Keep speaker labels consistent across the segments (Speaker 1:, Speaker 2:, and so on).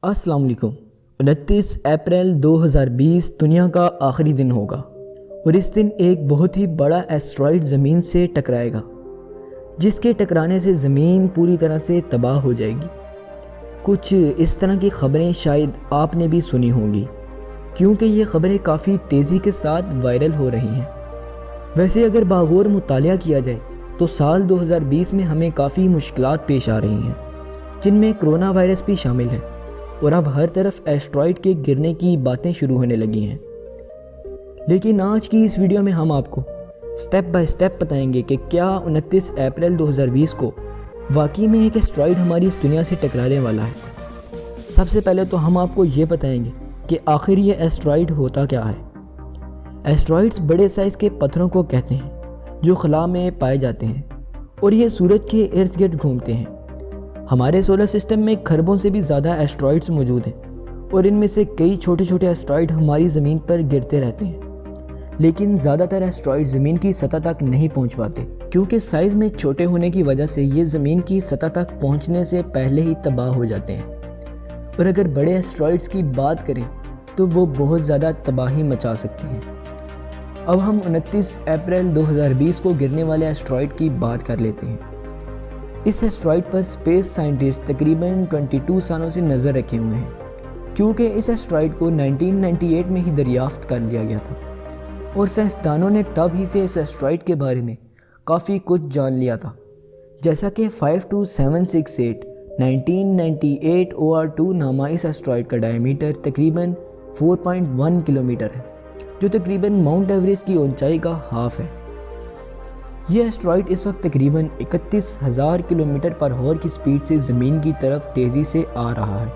Speaker 1: السلام علیکم۔ 29 اپریل 2020 دنیا کا آخری دن ہوگا اور اس دن ایک بہت ہی بڑا ایسٹرائیڈ زمین سے ٹکرائے گا، جس کے ٹکرانے سے زمین پوری طرح سے تباہ ہو جائے گی۔ کچھ اس طرح کی خبریں شاید آپ نے بھی سنی ہوں گی، کیونکہ یہ خبریں کافی تیزی کے ساتھ وائرل ہو رہی ہیں۔ ویسے اگر باغور مطالعہ کیا جائے تو سال 2020 میں ہمیں کافی مشکلات پیش آ رہی ہیں، جن میں کرونا وائرس بھی شامل ہے، اور اب ہر طرف ایسٹرائیڈ کے گرنے کی باتیں شروع ہونے لگی ہیں۔ لیکن آج کی اس ویڈیو میں ہم آپ کو سٹیپ بائی سٹیپ بتائیں گے کہ کیا 29 اپریل 2020 کو واقعی میں ایک ایسٹرائیڈ ہماری اس دنیا سے ٹکرانے والا ہے۔ سب سے پہلے تو ہم آپ کو یہ بتائیں گے کہ آخر یہ ایسٹرائیڈ ہوتا کیا ہے۔ ایسٹرائیڈز بڑے سائز کے پتھروں کو کہتے ہیں جو خلا میں پائے جاتے ہیں اور یہ سورج کے ارد گرد گھومتے ہیں۔ ہمارے سولر سسٹم میں کھربوں سے بھی زیادہ ایسٹرائیڈز موجود ہیں، اور ان میں سے کئی چھوٹے چھوٹے ایسٹرائیڈ ہماری زمین پر گرتے رہتے ہیں، لیکن زیادہ تر ایسٹرائیڈ زمین کی سطح تک نہیں پہنچ پاتے، کیونکہ سائز میں چھوٹے ہونے کی وجہ سے یہ زمین کی سطح تک پہنچنے سے پہلے ہی تباہ ہو جاتے ہیں۔ اور اگر بڑے ایسٹرائیڈز کی بات کریں تو وہ بہت زیادہ تباہی مچا سکتے ہیں۔ اب ہم 29 اپریل 2020 کو گرنے والے ایسٹرائیڈ کی بات کر لیتے ہیں۔ اس ایسٹرائیڈ پر اسپیس سائنٹسٹ تقریباً 22 سالوں سے نظر رکھے ہوئے ہیں، کیونکہ اس ایسٹرائیڈ کو 1998 میں ہی دریافت کر لیا گیا تھا، اور سائنسدانوں نے تب ہی سے اس ایسٹرائیڈ کے بارے میں کافی کچھ جان لیا تھا، جیسا کہ 52768 1998 OR2 نامہ اس ایسٹرائیڈ کا ڈائیمیٹر تقریباً 4.1 کلومیٹر ہے، جو تقریباً ماؤنٹ ایوریسٹ کی اونچائی کا ہاف ہے۔ یہ ایسٹرائیڈ اس وقت تقریباً 31,000 کلومیٹر پر ہور کی سپیڈ سے زمین کی طرف تیزی سے آ رہا ہے۔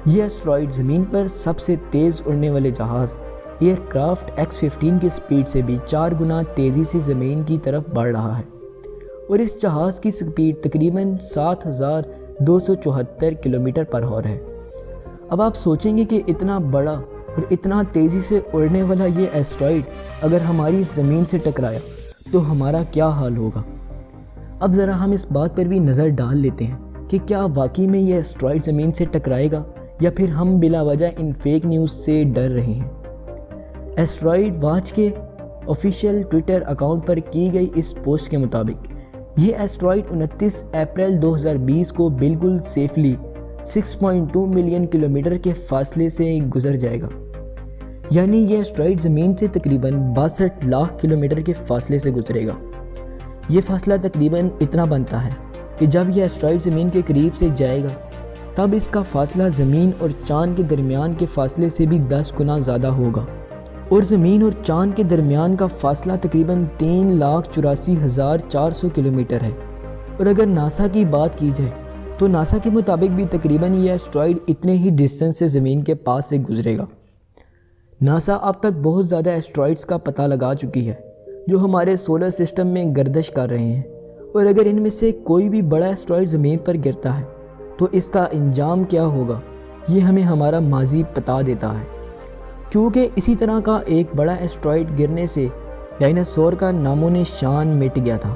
Speaker 1: یہ ایسٹرائیڈ زمین پر سب سے تیز اڑنے والے جہاز ایئر کرافٹ X-15 کی سپیڈ سے بھی 4 گنا تیزی سے زمین کی طرف بڑھ رہا ہے، اور اس جہاز کی سپیڈ تقریباً 7,274 کلومیٹر پر ہور ہے۔ اب آپ سوچیں گے کہ اتنا بڑا اور اتنا تیزی سے اڑنے والا یہ ایسٹرائیڈ اگر ہماری زمین سے ٹکرایا تو ہمارا کیا حال ہوگا۔ اب ذرا ہم اس بات پر بھی نظر ڈال لیتے ہیں کہ کیا واقعی میں یہ ایسٹرائیڈ زمین سے ٹکرائے گا، یا پھر ہم بلا وجہ ان فیک نیوز سے ڈر رہے ہیں۔ ایسٹرائیڈ واچ کے آفیشیل ٹویٹر اکاؤنٹ پر کی گئی اس پوسٹ کے مطابق یہ ایسٹرائیڈ 29 اپریل 2020 کو بالکل سیفلی 6.2 ملین کلومیٹر کے فاصلے سے گزر جائے گا، یعنی یہ ایسٹرائیڈ زمین سے تقریباً 62 لاکھ کلومیٹر کے فاصلے سے گزرے گا۔ یہ فاصلہ تقریباً اتنا بنتا ہے کہ جب یہ ایسٹرائیڈ زمین کے قریب سے جائے گا تب اس کا فاصلہ زمین اور چاند کے درمیان کے فاصلے سے بھی 10 گنا زیادہ ہوگا، اور زمین اور چاند کے درمیان کا فاصلہ تقریباً 3,84,400 کلومیٹر ہے۔ اور اگر ناسا کی بات کی جائے تو ناسا کے مطابق بھی تقریباً یہ ایسٹرائیڈ اتنے ہی ڈسٹنس سے زمین کے پاس سے گزرے گا۔ ناسا اب تک بہت زیادہ ایسٹرائیڈز کا پتہ لگا چکی ہے جو ہمارے سولر سسٹم میں گردش کر رہے ہیں، اور اگر ان میں سے کوئی بھی بڑا ایسٹرائیڈ زمین پر گرتا ہے تو اس کا انجام کیا ہوگا، یہ ہمیں ہمارا ماضی بتا دیتا ہے، کیونکہ اسی طرح کا ایک بڑا ایسٹرائیڈ گرنے سے ڈائناسور کا نام و نشان مٹ گیا تھا،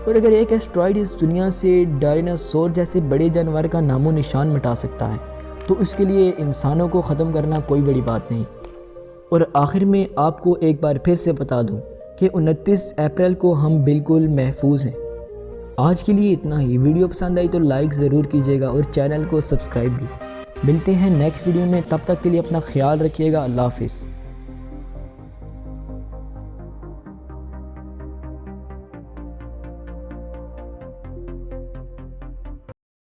Speaker 1: اور اگر ایک ایسٹرائیڈ اس دنیا سے ڈائناسور جیسے بڑے جانور کا نام و نشان مٹا سکتا ہے تو اس کے لیے انسانوں کو ختم کرنا کوئی بڑی بات نہیں۔ اور آخر میں آپ کو ایک بار پھر سے بتا دوں کہ 29 اپریل کو ہم بالکل محفوظ ہیں۔ آج کے لیے اتنا ہی۔ ویڈیو پسند آئی تو لائک ضرور کیجیے گا اور چینل کو سبسکرائب بھی۔ ملتے ہیں نیکسٹ ویڈیو میں، تب تک کے لیے اپنا خیال رکھیے گا۔ اللہ حافظ۔